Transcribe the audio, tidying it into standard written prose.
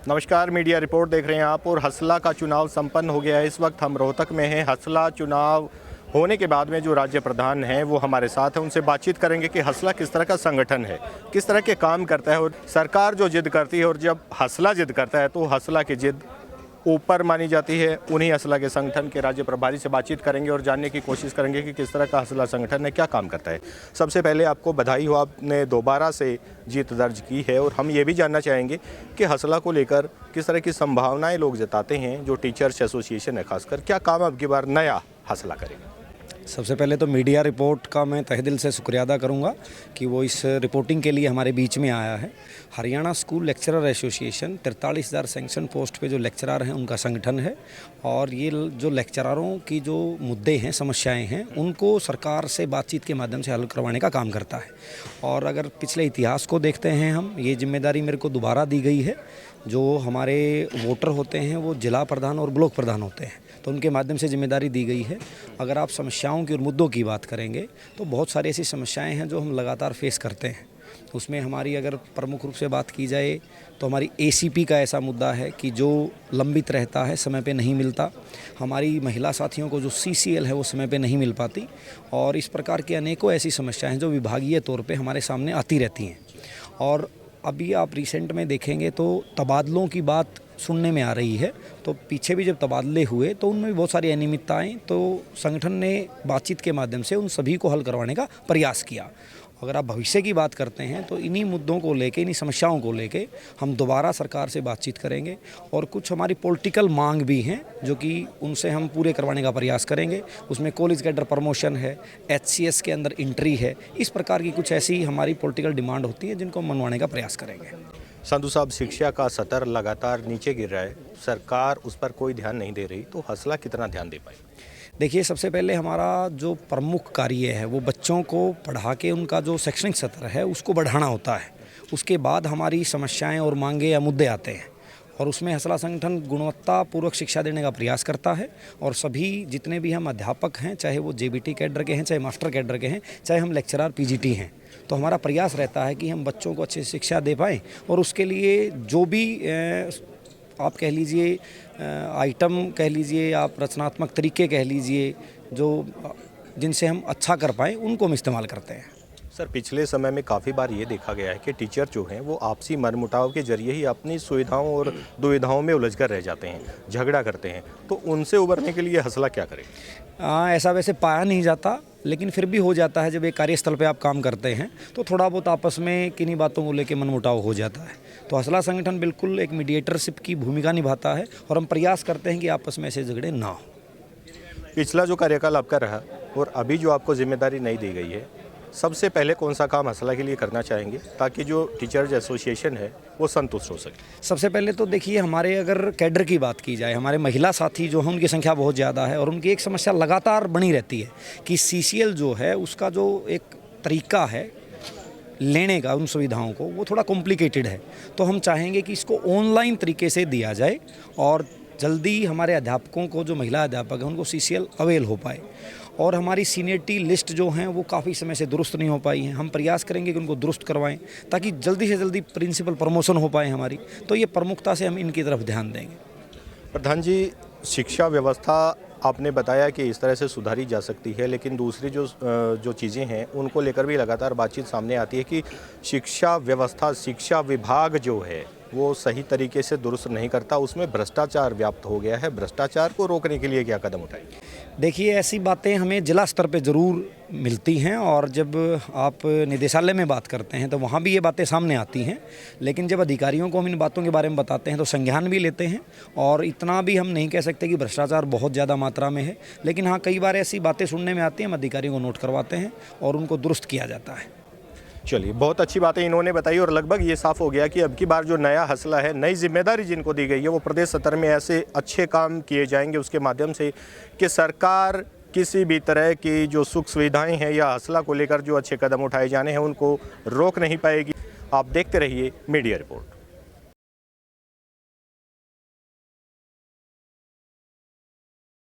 नमस्कार, media report देख रहे हैं आप। और हसला का चुनाव संपन्न हो गया है। इस वक्त हम रोहतक में हैं। हसला चुनाव होने के बाद में जो राज्य प्रधान हैं वो हमारे साथ हैं। उनसे बातचीत करेंगे कि हसला किस तरह का संगठन है, किस तरह के काम करता है और सरकार जो जिद करती है और जब हसला जिद करता है तो हसला की जिद ऊपर मानी जाती है। उन्हीं हसला के संगठन के राज्य प्रभारी से बातचीत करेंगे और जानने की कोशिश करेंगे कि किस तरह का हसला संगठन है, क्या काम करता है। सबसे पहले आपको बधाई हो, आपने दोबारा से जीत दर्ज की है। और हम ये भी जानना चाहेंगे कि हसला को लेकर किस तरह की संभावनाएं लोग जताते हैं। जो टीचर्स एसोसिएशन है खासकर, क्या काम अब की बार नया हसला करेगा? सबसे पहले तो मीडिया रिपोर्ट का मैं तहे दिल से शुक्रिया अदा करूंगा कि वो इस रिपोर्टिंग के लिए हमारे बीच में आया है। Haryana school lecturer association 43,000 sanction post पे जो लेक्चरर हैं उनका संगठन है। और ये जो लेक्चररों की जो मुद्दे हैं, समस्याएं हैं, उनको सरकार से बातचीत के माध्यम से हल करवाने का काम करता है। और अगर पिछले इतिहास को देखते हैं हम, ये जिम्मेदारी मेरे को दोबारा दी गई है। जो हमारे वोटर होते हैं वो जिला प्रधान और ब्लॉक प्रधान होते हैं, तो उनके माध्यम से जिम्मेदारी दी गई है। अगर आप समस्याओं की और मुद्दों की बात करेंगे तो बहुत सारी ऐसी समस्याएं हैं जो हम लगातार फेस करते हैं। उसमें हमारी अगर प्रमुख रूप से बात की जाए तो हमारी एसीपी का ऐसा मुद्दा है कि जो लंबित रहता है, समय पे नहीं मिलता। हमारी महिला साथियों को जो सीसीएल है वो समय पे नहीं मिल पाती। और इस प्रकार की अनेकों ऐसी समस्याएं हैं जो विभागीय तौर पे हमारे सामने आती रहती हैं। और अभी आप रिसेंट में देखेंगे तो तबादलों की बात सुनने में आ रही है। तो पीछे भी जब तबादले हुए तो उनमें भी बहुत सारी अनियमितताएं, तो संगठन ने बातचीत के माध्यम से उन सभी को हल करवाने का प्रयास किया। अगर आप भविष्य की बात करते हैं तो इन्हीं मुद्दों को लेके, इन्हीं समस्याओं को लेके हम दोबारा सरकार से बातचीत करेंगे। और कुछ हमारी पॉलिटिकल मांग भी हैं जो कि उनसे हम पूरे करवाने का प्रयास करेंगे। उसमें कॉलेज कैडर प्रमोशन है, एचसीएस के अंदर एंट्री है। इस प्रकार की कुछ ऐसी हमारी पॉलिटिकल डिमांड होती है जिनको हम मनवाने का प्रयास करेंगे। संधू साहब, शिक्षा का स्तर लगातार नीचे गिर रहा है, सरकार उस पर कोई ध्यान नहीं दे रही, तो हसला कितना ध्यान दे पाए? देखिए, सबसे पहले हमारा जो प्रमुख कार्य है वो बच्चों को पढ़ा के उनका जो शैक्षणिक स्तर है उसको बढ़ाना होता है। उसके बाद हमारी समस्याएं और मांगे या मुद्दे आते हैं। और उसमें हसला संगठन गुणवत्तापूर्वक शिक्षा देने का प्रयास करता है। और सभी जितने भी हम अध्यापक हैं, चाहे वो जेबीटी कैडर के हैं, चाहे मास्टर कैडर के हैं, चाहे हम लेक्चरर पीजीटी हैं, तो हमारा प्रयास रहता है कि हम बच्चों को अच्छी शिक्षा दे पाएँ। और उसके लिए जो भी आप कह लीजिए आइटम कह लीजिए, आप रचनात्मक तरीके कह लीजिए, जो जिनसे हम अच्छा कर पाएँ, उनको हम इस्तेमाल करते हैं। सर, पिछले समय में काफ़ी बार ये देखा गया है कि टीचर जो हैं वो आपसी मनमुटाव के जरिए ही अपनी सुविधाओं और दुविधाओं में उलझ कर रह जाते हैं, झगड़ा करते हैं। तो उनसे उबरने के लिए हसला क्या करें? ऐसा वैसे पाया नहीं जाता, लेकिन फिर भी हो जाता है। जब एक कार्यस्थल पे आप काम करते हैं तो थोड़ा बहुत आपस में किन्हीं बातों को लेकर मनमुटाव हो जाता है। तो हसला संगठन बिल्कुल एक मीडिएटरशिप की भूमिका निभाता है और हम प्रयास करते हैं कि आपस में ऐसे झगड़े ना हो। पिछला जो कार्यकाल आपका रहा और अभी जो आपको जिम्मेदारी नहीं दी गई है, सबसे पहले कौन सा काम हसला के लिए करना चाहेंगे ताकि जो टीचर्स एसोसिएशन है वो संतुष्ट हो सके? सबसे पहले तो देखिए, हमारे अगर कैडर की बात की जाए, हमारे महिला साथी जो हैं उनकी संख्या बहुत ज़्यादा है। और उनकी एक समस्या लगातार बनी रहती है कि सीसीएल जो है उसका जो एक तरीका है लेने का उन सुविधाओं को, वो थोड़ा कॉम्प्लिकेटेड है। तो हम चाहेंगे कि इसको ऑनलाइन तरीके से दिया जाए और जल्दी हमारे अध्यापकों को, जो महिला अध्यापक हैं, उनको सीसीएल अवेल हो पाए। और हमारी सीनियरिटी लिस्ट जो हैं वो काफ़ी समय से दुरुस्त नहीं हो पाई हैं। हम प्रयास करेंगे कि उनको दुरुस्त करवाएं ताकि जल्दी से जल्दी प्रिंसिपल प्रमोशन हो पाए हमारी। तो ये प्रमुखता से हम इनकी तरफ ध्यान देंगे। प्रधान जी, शिक्षा व्यवस्था आपने बताया कि इस तरह से सुधारी जा सकती है, लेकिन दूसरी जो चीज़ें हैं उनको लेकर भी लगातार बातचीत सामने आती है कि शिक्षा व्यवस्था, शिक्षा विभाग जो है वो सही तरीके से दुरुस्त नहीं करता, उसमें भ्रष्टाचार व्याप्त हो गया है। भ्रष्टाचार को रोकने के लिए क्या कदम उठाएंगे? देखिए, ऐसी बातें हमें जिला स्तर पे ज़रूर मिलती हैं और जब आप निदेशालय में बात करते हैं तो वहाँ भी ये बातें सामने आती हैं। लेकिन जब अधिकारियों को हम इन बातों के बारे में बताते हैं तो संज्ञान भी लेते हैं। और इतना भी हम नहीं कह सकते कि भ्रष्टाचार बहुत ज़्यादा मात्रा में है, लेकिन हाँ, कई बार ऐसी बातें सुनने में आती हैं, हम अधिकारियों को नोट करवाते हैं और उनको दुरुस्त किया जाता है। चलिए, बहुत अच्छी बातें इन्होंने बताई और लगभग ये साफ हो गया कि अब की बार जो नया हसला है, नई जिम्मेदारी जिनको दी गई है, वो प्रदेश स्तर में ऐसे अच्छे काम किए जाएंगे उसके माध्यम से कि सरकार किसी भी तरह की जो सुख सुविधाएं हैं या हसला को लेकर जो अच्छे कदम उठाए जाने हैं उनको रोक नहीं पाएगी। आप देखते रहिए मीडिया रिपोर्ट।